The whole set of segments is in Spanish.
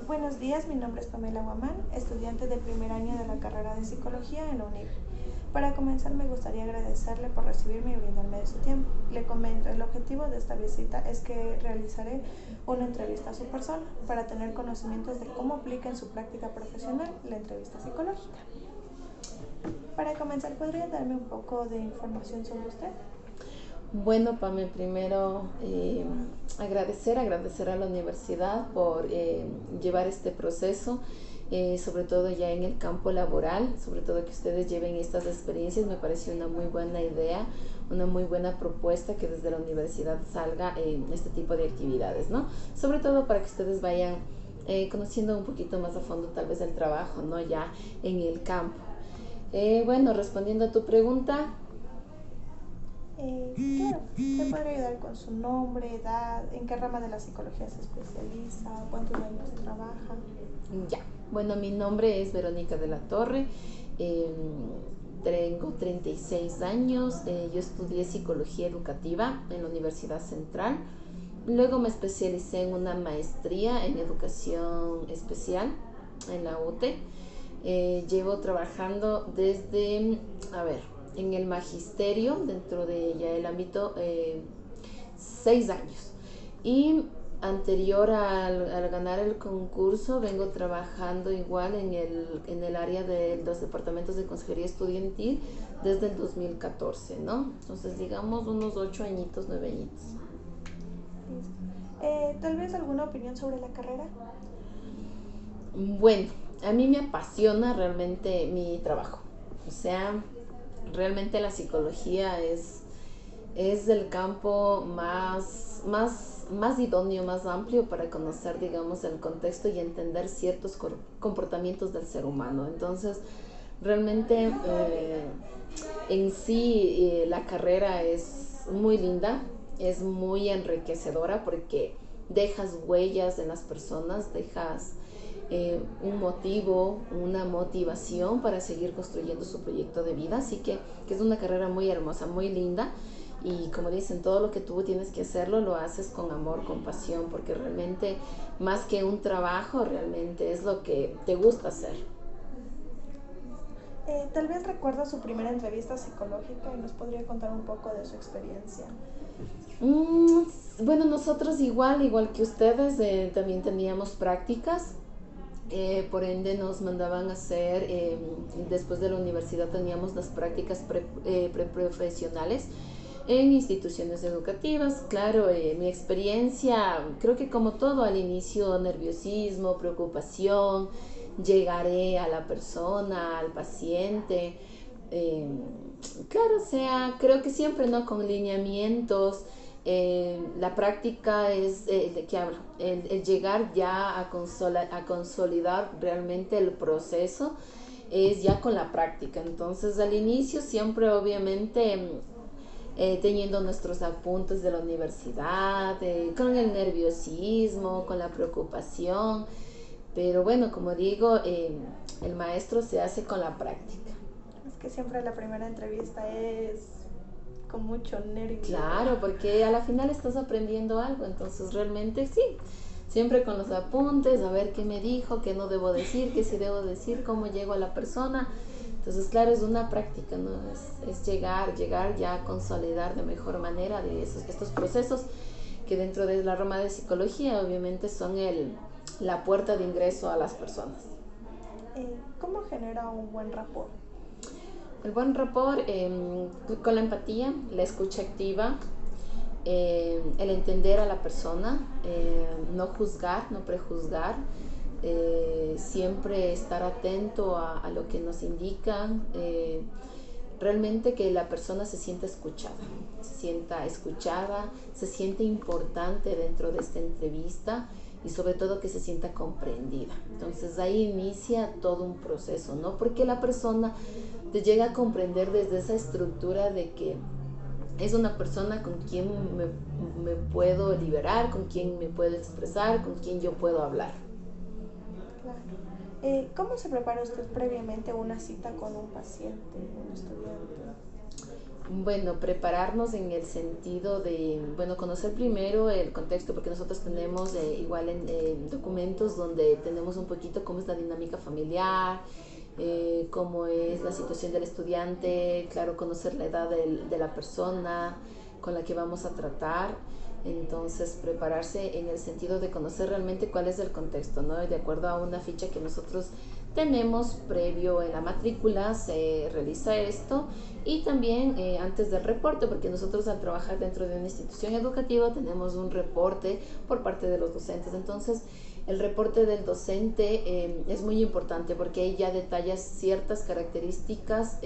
Buenos días, mi nombre es Pamela Guamán, estudiante de primer año de la carrera de Psicología en la UNIV. Para comenzar, me gustaría agradecerle por recibirme y brindarme de su tiempo. Le comento, el objetivo de esta visita es que realizaré una entrevista a su persona para tener conocimientos de cómo aplica en su práctica profesional la entrevista psicológica. Para comenzar, ¿podría darme un poco de información sobre usted? Bueno, Pame, primero agradecer a la universidad por llevar este proceso, sobre todo ya en el campo laboral, sobre todo que ustedes lleven estas experiencias, me pareció una muy buena idea, una muy buena propuesta que desde la universidad salga este tipo de actividades, ¿no? Sobre todo para que ustedes vayan conociendo un poquito más a fondo tal vez el trabajo, ¿no? Ya en el campo. Bueno, respondiendo a tu pregunta. Claro, ¿me podría ayudar con su nombre, edad, en qué rama de la psicología se especializa, cuántos años trabaja? Ya, bueno, mi nombre es Verónica de la Torre, eh, tengo 36 años, yo estudié psicología educativa en la Universidad Central, luego me especialicé en una maestría en educación especial en la UTE. Llevo trabajando desde, a ver, en el magisterio, dentro de ya el ámbito, 6 años. Y anterior al ganar el concurso, vengo trabajando igual en el área de los departamentos de consejería estudiantil desde el 2014, ¿no? Entonces, digamos unos 8 añitos, 9 añitos. Tal vez alguna opinión sobre la carrera. Bueno, a mí me apasiona realmente mi trabajo. O sea, realmente la psicología es el campo más idóneo, más amplio para conocer, digamos, el contexto y entender ciertos comportamientos del ser humano. Entonces, realmente en sí la carrera es muy linda, es muy enriquecedora porque dejas huellas en las personas, dejas un motivo, una motivación para seguir construyendo su proyecto de vida. Así que es una carrera muy hermosa, muy linda. Y como dicen, todo lo que tú tienes que hacerlo, lo haces con amor, con pasión, porque realmente más que un trabajo, realmente es lo que te gusta hacer. Tal vez recuerda su primera entrevista psicológica y nos podría contar un poco de su experiencia. Mm, bueno, nosotros igual que ustedes, también teníamos prácticas. Por ende nos mandaban a hacer, después de la universidad teníamos las prácticas preprofesionales en instituciones educativas. Claro, mi experiencia, creo que como todo, al inicio nerviosismo, preocupación, llegaré a la persona, al paciente. eh, claro, o sea, creo que siempre, ¿no? Con lineamientos. La práctica es, ¿de qué hablo? El llegar ya a consolidar realmente el proceso es ya con la práctica. Entonces, al inicio siempre, obviamente, teniendo nuestros apuntes de la universidad, con el nerviosismo, con la preocupación, pero bueno, como digo, el maestro se hace con la práctica. Es que siempre la primera entrevista es con mucho nervio. Claro, porque a la final estás aprendiendo algo, entonces realmente sí, siempre con los apuntes, a ver qué me dijo, qué no debo decir, qué sí debo decir, cómo llego a la persona. Entonces, claro, es una práctica, ¿no? Es llegar ya a consolidar de mejor manera de estos procesos que dentro de la rama de psicología obviamente son la puerta de ingreso a las personas. ¿Cómo genera un buen rapport? El buen rapport con la empatía, la escucha activa, el entender a la persona, no juzgar, no prejuzgar, siempre estar atento a lo que nos indican, realmente que la persona se sienta escuchada, se siente importante dentro de esta entrevista y sobre todo que se sienta comprendida. Entonces ahí inicia todo un proceso, ¿no? Porque la persona te llega a comprender desde esa estructura de que es una persona con quien me puedo liberar, con quien me puedo expresar, con quien yo puedo hablar. Claro. ¿Cómo se prepara usted previamente una cita con un paciente, un estudiante? Bueno, prepararnos en el sentido de, bueno, conocer primero el contexto, porque nosotros tenemos igual en documentos donde tenemos un poquito cómo es la dinámica familiar, cómo es la situación del estudiante, claro, conocer la edad de la persona con la que vamos a tratar. Entonces, prepararse en el sentido de conocer realmente cuál es el contexto, ¿no? De acuerdo a una ficha que nosotros tenemos previo en la matrícula, se realiza esto, y también antes del reporte, porque nosotros al trabajar dentro de una institución educativa tenemos un reporte por parte de los docentes. Entonces, el reporte del docente es muy importante porque ahí ya detalla ciertas características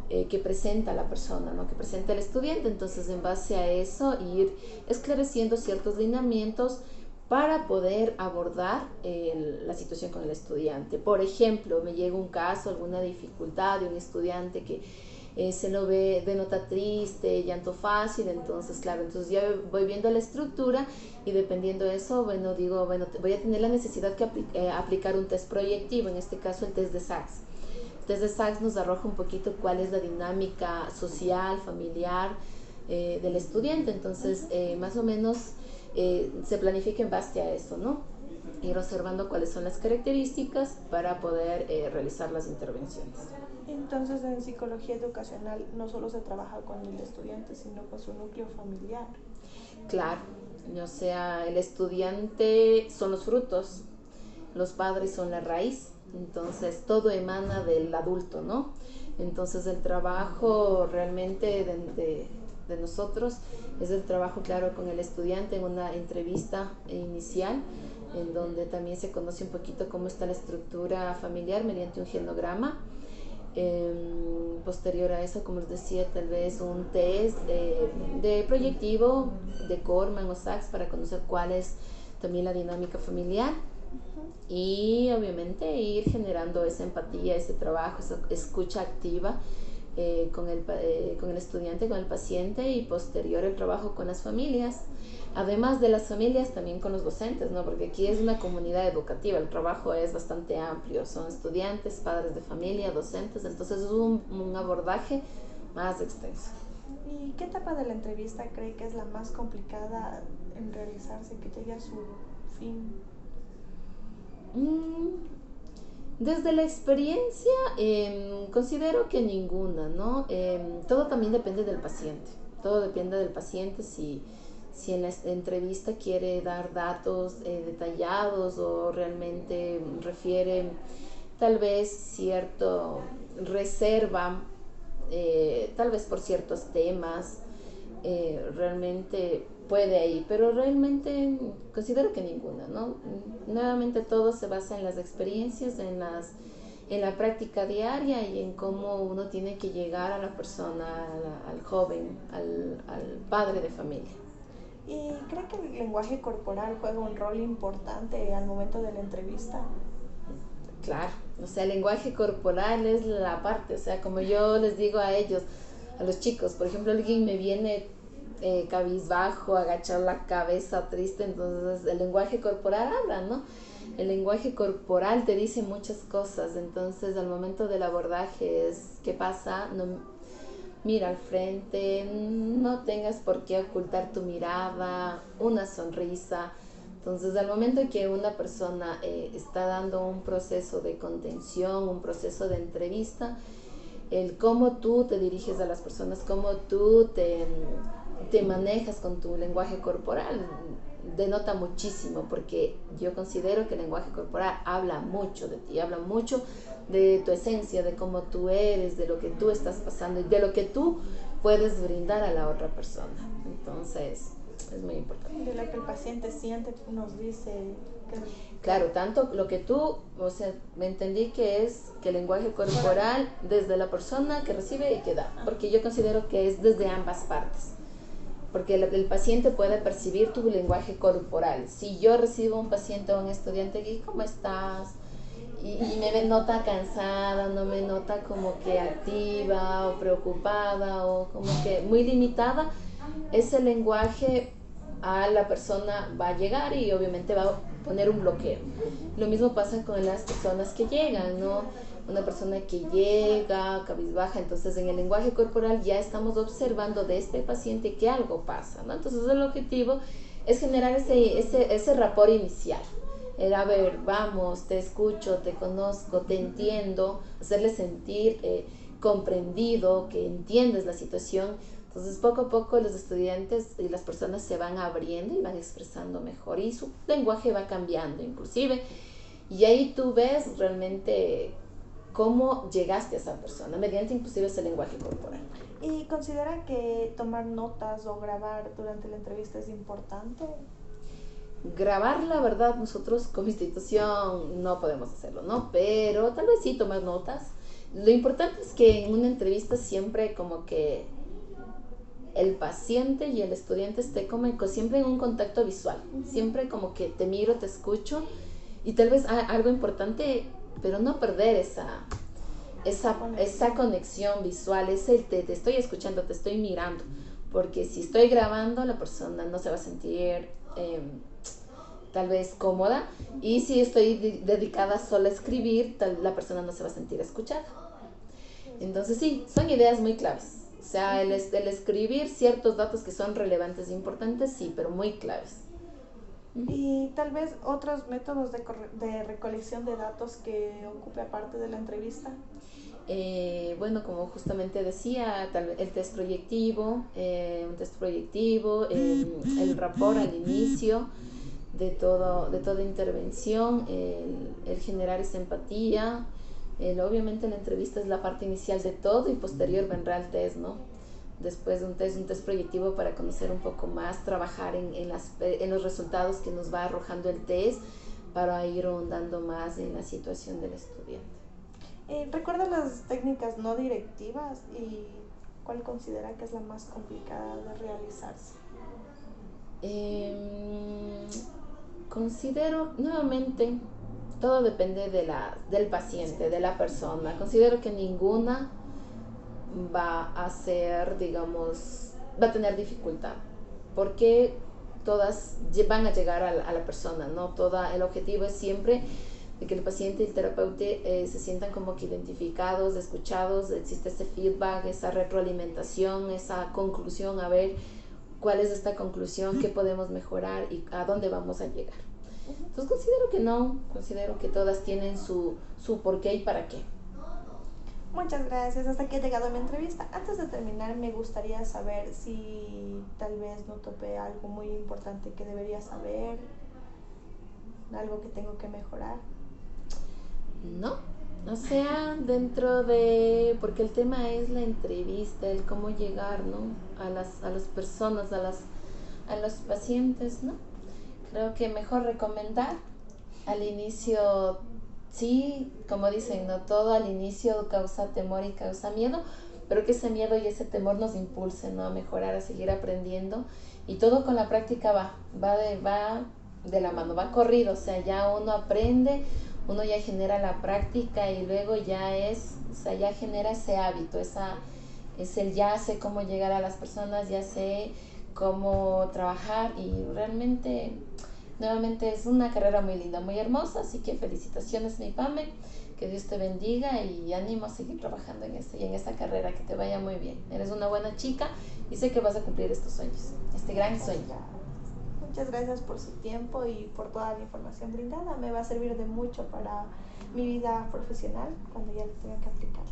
que presenta la persona, ¿no? Que presenta el estudiante. Entonces, en base a eso, ir esclareciendo ciertos lineamientos para poder abordar la situación con el estudiante. Por ejemplo, me llega un caso, alguna dificultad de un estudiante que se lo ve de nota triste, llanto fácil. Entonces, claro, entonces ya voy viendo la estructura y dependiendo de eso, bueno, digo, bueno, voy a tener la necesidad de aplicar un test proyectivo, en este caso el test de SACS. El test de SACS nos arroja un poquito cuál es la dinámica social, familiar del estudiante. Entonces, más o menos se planifica en base a eso, ¿no? Ir observando cuáles son las características para poder realizar las intervenciones. Entonces, en psicología educacional no solo se trabaja con el estudiante, sino con su núcleo familiar. Claro, o sea, el estudiante son los frutos, los padres son la raíz, entonces todo emana del adulto, ¿no? Entonces el trabajo realmente de nosotros es el trabajo, claro, con el estudiante en una entrevista inicial, en donde también se conoce un poquito cómo está la estructura familiar mediante un genograma. Posterior a eso, como les decía, tal vez un test de proyectivo de Corman o SACS para conocer cuál es también la dinámica familiar. Y obviamente ir generando esa empatía, ese trabajo, esa escucha activa con el estudiante, con el paciente, y posterior el trabajo con las familias. Además de las familias, también con los docentes, ¿no? Porque aquí es una comunidad educativa, el trabajo es bastante amplio, son estudiantes, padres de familia, docentes, entonces es un abordaje más extenso. ¿Y qué etapa de la entrevista cree que es la más complicada en realizarse, que llegue a su fin? Desde la experiencia, considero que ninguna, ¿no? Todo también depende del paciente, todo depende del paciente si en la entrevista quiere dar datos detallados o realmente refiere tal vez cierto reserva, tal vez por ciertos temas, realmente puede ir, pero realmente considero que ninguna, ¿no? Nuevamente todo se basa en las experiencias, en la práctica diaria y en cómo uno tiene que llegar a la persona, al joven, al padre de familia. ¿Y cree que el lenguaje corporal juega un rol importante al momento de la entrevista? Claro, o sea, el lenguaje corporal es la parte, o sea, como yo les digo a ellos, a los chicos, por ejemplo, alguien me viene cabizbajo, agachar la cabeza, triste, entonces el lenguaje corporal habla, ¿no? El lenguaje corporal te dice muchas cosas, entonces al momento del abordaje es, ¿qué pasa? No, mira al frente, no tengas por qué ocultar tu mirada, una sonrisa. Entonces, al momento que una persona está dando un proceso de contención, un proceso de entrevista, el cómo tú te diriges a las personas, cómo tú te manejas con tu lenguaje corporal, denota muchísimo, porque yo considero que el lenguaje corporal habla mucho de ti, habla mucho de tu esencia, de cómo tú eres, de lo que tú estás pasando y de lo que tú puedes brindar a la otra persona. Entonces, es muy importante. De lo que el paciente siente, nos dice. Claro, tanto lo que tú, o sea, me entendí que es que el lenguaje corporal desde la persona que recibe y que da, porque yo considero que es desde ambas partes. Porque el paciente puede percibir tu lenguaje corporal. Si yo recibo un paciente o un estudiante y ¿cómo estás? Y me nota cansada, no me nota como que activa o preocupada o como que muy limitada, ese lenguaje a la persona va a llegar y obviamente va a poner un bloqueo. Lo mismo pasa con las personas que llegan, ¿no? una persona que llega cabizbaja, entonces en el lenguaje corporal ya estamos observando de este paciente que algo pasa, ¿no? Entonces el objetivo es generar ese rapport inicial. A ver, vamos, te escucho, te conozco, te entiendo, hacerle sentir comprendido, que entiendes la situación. Entonces poco a poco los estudiantes y las personas se van abriendo y van expresando mejor y su lenguaje va cambiando inclusive. Y ahí tú ves realmente cómo llegaste a esa persona, mediante inclusive ese lenguaje corporal. ¿Y considera que tomar notas o grabar durante la entrevista es importante? Grabar, la verdad, nosotros como institución no podemos hacerlo, ¿no? Pero tal vez sí tomar notas. Lo importante es que en una entrevista siempre como que el paciente y el estudiante esté como siempre en un contacto visual. Siempre como que te miro, te escucho y tal vez algo importante, pero no perder esa conexión visual, te estoy escuchando, te estoy mirando, porque si estoy grabando la persona no se va a sentir tal vez cómoda, y si estoy dedicada solo a escribir, la persona no se va a sentir escuchada. Entonces sí, son ideas muy claves. O sea, el escribir ciertos datos que son relevantes e importantes, sí, pero muy claves. Y tal vez otros métodos de recolección de datos que ocupe aparte de la entrevista. Bueno, como justamente decía, tal vez el test proyectivo, el rapport al inicio de toda intervención, el generar esa empatía. Obviamente la entrevista es la parte inicial de todo y posterior vendrá el test, ¿no? Después de un test proyectivo para conocer un poco más, trabajar en los resultados que nos va arrojando el test para ir ahondando más en la situación del estudiante. ¿Recuerda las técnicas no directivas y cuál considera que es la más complicada de realizarse? Considero, nuevamente, todo depende del paciente, de la persona. Considero que ninguna va a ser, digamos, va a tener dificultad, porque todas van a llegar a la persona, ¿no? El objetivo es siempre de que el paciente y el terapeuta se sientan como que identificados, escuchados, existe ese feedback, esa retroalimentación, esa conclusión, a ver cuál es esta conclusión, qué podemos mejorar y a dónde vamos a llegar. Entonces considero que todas tienen su por qué y para qué. Muchas gracias, hasta aquí he llegado a mi entrevista. Antes de terminar, me gustaría saber si tal vez no topé algo muy importante que debería saber, algo que tengo que mejorar. No, o sea, porque el tema es la entrevista, el cómo llegar, ¿no? A las personas, a los pacientes, ¿no? Creo que mejor recomendar al inicio, sí, como dicen, ¿no? Todo al inicio causa temor y causa miedo, pero que ese miedo y ese temor nos impulsen, ¿no? A mejorar, a seguir aprendiendo, y todo con la práctica va de la mano, va corrido, o sea, ya uno aprende, uno ya genera la práctica y luego ya genera ese hábito, ya sé cómo llegar a las personas, ya sé cómo trabajar, y realmente, nuevamente, es una carrera muy linda, muy hermosa, así que felicitaciones, mi Pame, que Dios te bendiga y ánimo a seguir trabajando en esta carrera, que te vaya muy bien. Eres una buena chica y sé que vas a cumplir estos sueños, este gran sueño. Muchas gracias por su tiempo y por toda la información brindada. Me va a servir de mucho para mi vida profesional cuando ya tenga que aplicarla.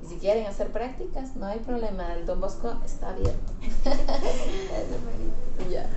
Y si quieren hacer prácticas, no hay problema, el Don Bosco está abierto. Gracias, Marita. Ya.